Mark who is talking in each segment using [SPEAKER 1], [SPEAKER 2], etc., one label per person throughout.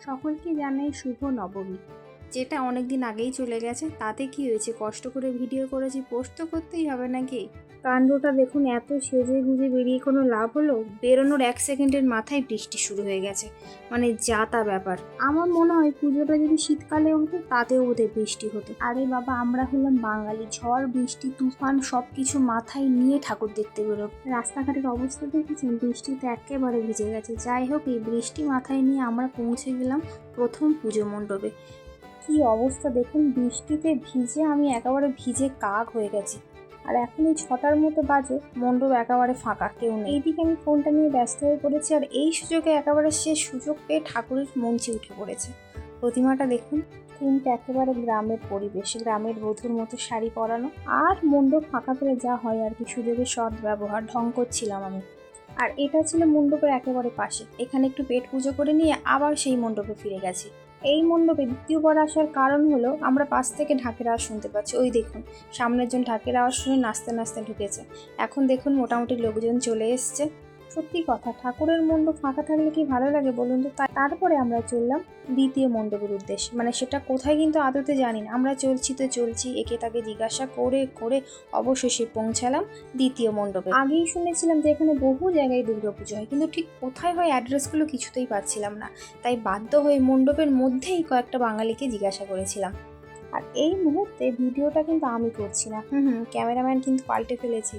[SPEAKER 1] সকলকে জানাই শুভ নবমী। যেটা অনেক দিন আগেই চলে গেছে, তাতে কি হয়েছে, কষ্ট করে ভিডিও করেছি, পোস্ট তো করতেই হবে নাকি। কাণ্ডটা দেখুন, এত সেজে গুজে বেরিয়ে কোনো লাভ হলো? বেরোনোর 1 সেকেন্ডের মাথায় বৃষ্টি শুরু হয়ে গেছে, মানে যা তা ব্যাপার। আমার মনে হয় পুজোটা যদি শীতকালে হতো তাতেও বোধহয় বৃষ্টি হতো। আরে বাবা, আমরা হলাম বাঙালি, ঝড় বৃষ্টি তুফান সব কিছু মাথায় নিয়ে ঠাকুর দেখতে বেরোব। রাস্তাঘাটের অবস্থা দেখেছেন, বৃষ্টিতে একেবারে ভিজে গেছে। যাই হোক, এই বৃষ্টি মাথায় নিয়ে আমরা পৌঁছে গেলাম প্রথম পুজো মণ্ডপে। কি অবস্থা দেখুন, বৃষ্টিতে ভিজে আমি একেবারে ভিজে কাক হয়ে গেছি। আর এখন এই 6টার মতো বাজে, মণ্ডপ একেবারে ফাঁকা, কেউ নেই। এইদিকে আমি ফোনটা নিয়ে ব্যস্ত হয়ে পড়েছি, আর এই সুযোগে একেবারে সে সুযোগ পেয়ে ঠাকুরের মঞ্চে উঠে পড়েছে। প্রতিমাটা দেখুন, থিমটা একেবারে গ্রামের পরিবেশ, গ্রামের বধূর মতো শাড়ি পরানো, আর মণ্ডপ ফাঁকা পেলে যা হয় আর কি, সুযোগের সৎ ব্যবহার, ঢং করছিলাম আমি। আর এটা ছিল মণ্ডপের একেবারে পাশে। এখানে একটু পেট পুজো করে নিয়ে আবার সেই মণ্ডপে ফিরে গেছি। এই মণ্ডপে দ্বিতীয়বার আসার কারণ হলো, আমরা পাশ থেকে ঢাকের আওয়াজ শুনতে পাচ্ছি। ওই দেখুন, সামনের জন ঢাকের আওয়াজ শুনে নাচতে নাচতে ঢুকেছে। এখন দেখুন মোটামুটি লোকজন চলে এসছে। সত্যি কথা, ঠাকুরের মণ্ডপ ফাঁকা থাকলে কি ভালো লাগে বলুন তো। তারপরে আমরা চললাম দ্বিতীয় মণ্ডপের উদ্দেশ্যে, মানে সেটা কোথায় কিন্তু আদতে জানি না। আমরা চলছি তো চলছি, একে তাকে জিজ্ঞাসা করে করে অবশেষে পৌঁছালাম দ্বিতীয় মণ্ডপে। আগেই শুনেছিলাম যে এখানে বহু জায়গায় দুর্গাপুজো হয়, কিন্তু ঠিক কোথায় হয় অ্যাড্রেসগুলো কিছুতেই পাচ্ছিলাম না। তাই বাধ্য হয়ে মণ্ডপের মধ্যেই কয়েকটা বাঙালিকে জিজ্ঞাসা করেছিলাম। আর এই মুহূর্তে ভিডিওটা কিন্তু আমি করছি না, ক্যামেরাম্যান কিন্তু পাল্টে ফেলেছি।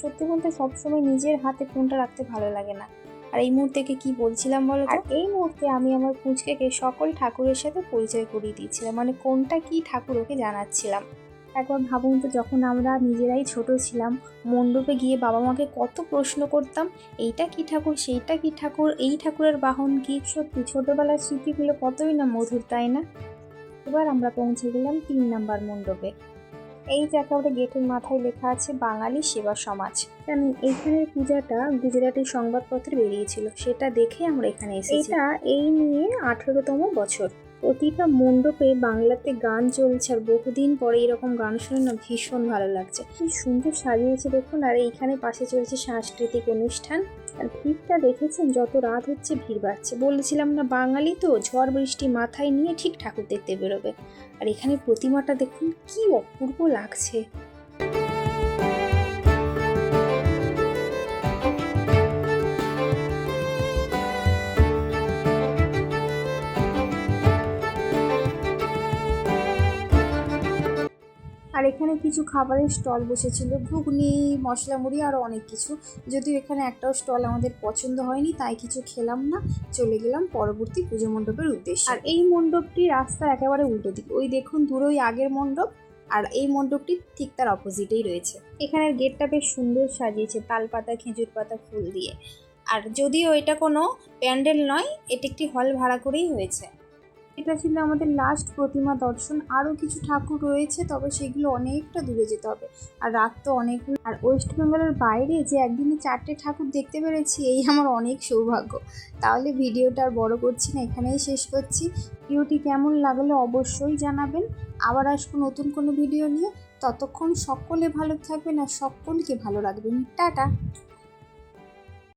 [SPEAKER 1] সত্যি বলতে সবসময় নিজের হাতে ফোনটা রাখতে ভালো লাগে না। আর এই মুহূর্তে কি বলছিলাম বলো? আর এই মুহূর্তে আমি আমার পুচকেকে সকল ঠাকুরের সাথে পরিচয় করিয়ে দিচ্ছিলাম, মানে কোনটা কি ঠাকুর ওকে জানাচ্ছিলাম। একবার ভাবুন তো, যখন আমরা নিজেরাই ছোট ছিলাম, মণ্ডপে গিয়ে বাবা মাকে কত প্রশ্ন করতাম, এইটা কি ঠাকুর, সেইটা কি ঠাকুর, এই ঠাকুরের বাহন কি। সত্যি ছোটবেলার স্মৃতিগুলো কতই না মধুর, তাই না? এবার আমরা পৌঁছে গেলাম 3 নাম্বার মণ্ডপে। এই যে একেবারে গেটের মাথায় লেখা আছে বাঙালি সেবা সমাজ। জানি এইখানের পূজাটা গুজরাটি সংবাদপত্রে বেরিয়েছিল, সেটা দেখে আমরা এখানে এসেছি। এটা এই নিয়ে 18তম বছর। প্রতিটা মণ্ডপে বাংলাতে গান চলছে, আর বহুদিন পরে এরকম গান শুনে না ভীষণ ভালো লাগছে। কি সুন্দর সাজিয়েছে দেখুন। আর এইখানে পাশে চলছে সাংস্কৃতিক অনুষ্ঠান। আর ভিড়টা দেখেছেন, যত রাত হচ্ছে ভিড় বাড়ছে। বলেছিলাম না, বাঙালি তো ঝড় বৃষ্টি মাথায় নিয়ে ঠিক ঠাকুর দেখতে বেরোবে। আর এখানে প্রতিমাটা দেখুন কি অপূর্ব লাগছে। আর এখানে কিছু খাবারের স্টল বসেছিল, ঘুগনি, মশলা মুড়ি, আরও অনেক কিছু। যদিও এখানে একটাও স্টল আমাদের পছন্দ হয়নি, তাই কিছু খেলাম না, চলে গেলাম পরবর্তী পুজো মণ্ডপের উদ্দেশ্যে। আর এই মণ্ডপটি রাস্তার একেবারে উল্টো দিকে, ওই দেখুন দূরে ওই আগের মণ্ডপ, আর এই মণ্ডপটি ঠিক তার অপোজিটেই রয়েছে। এখানের গেটটা বেশ সুন্দর সাজিয়েছে, তালপাতা, খেজুর পাতা, ফুল দিয়ে। আর যদিও এটা কোনো প্যান্ডেল নয়, এটা একটি হল ভাড়া করেই হয়েছে। এটা ছিল আমাদের লাস্ট প্রতিমা দর্শন। আরও কিছু ঠাকুর রয়েছে, তবে সেগুলো অনেকটা দূরে যেতে হবে, আর রাত তো অনেক। আর ওয়েস্ট বেঙ্গলের বাইরে যে একদিনে 4টে ঠাকুর দেখতে পেরেছি, এই আমার অনেক সৌভাগ্য। তাহলে ভিডিওটা আর বড় করছি না, এখানেই শেষ করছি। ভিডিওটি কেমন লাগলো অবশ্যই জানাবেন। আবার আসবো নতুন কোনো ভিডিও নিয়ে। ততক্ষণ সকলে ভালো থাকবেন আর সকলকে ভালো রাখবেন। টাটা।